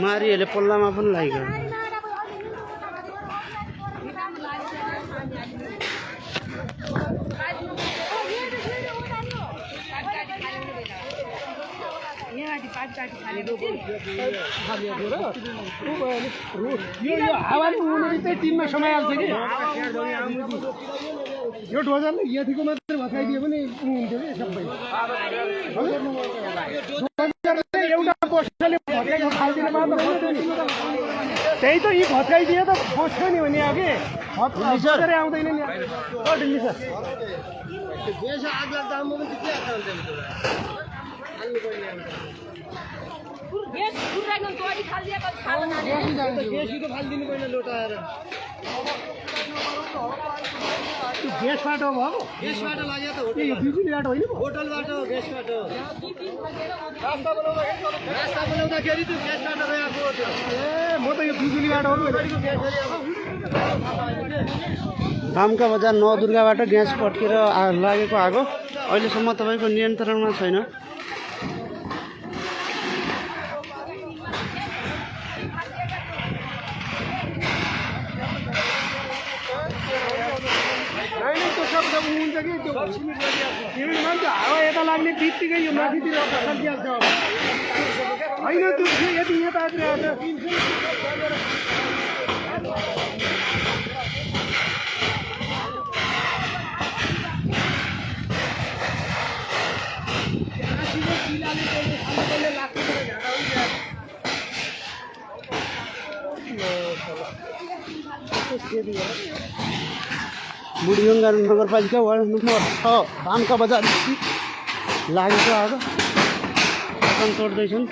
मारीहरूले पल्लामा पनि लाग्यो। यो हावाले उड्नु चाहिँ टिममा समाइहाल्छ कि यो डोजरले यतिको मात्रै भत्काइदियो भने हुन्थ्यो कि सबै एउटा बस्टले भत्काइदियो खाल्दिने मात्र बस्थ्यो नि त्यही त यी भत्काइदियो त बस्छ नि भने अघि हत्तरै आउँदैन नि दिल्ली सर आग लाग्दा म पनि के फालिदिनु पहिला लोटाएर ग्यासबाट हो भयो ग्यासबाट लाग्यो त यो बिजुलीबाट होइन होटलबाट हो ग्यासबाट रास्ता बनाउँदाखेरि त्यो ग्यासबाट गएको ए म त यो बिजुलीबाट हो रामका बजार नवदुर्गाबाट ग्यास पड्केर लागेको आगो अहिलेसम्म तपाईँको नियन्त्रणमा छैन। हावा यता लाग्ने बित्तिकै यो माथितिर फर्किहाल्छ होइन त्यो यति यता बुढीगङ्गा नगरपालिका वार्ड नम्बर 6 रामका बजार लागेको आगो तोड्दैछन्।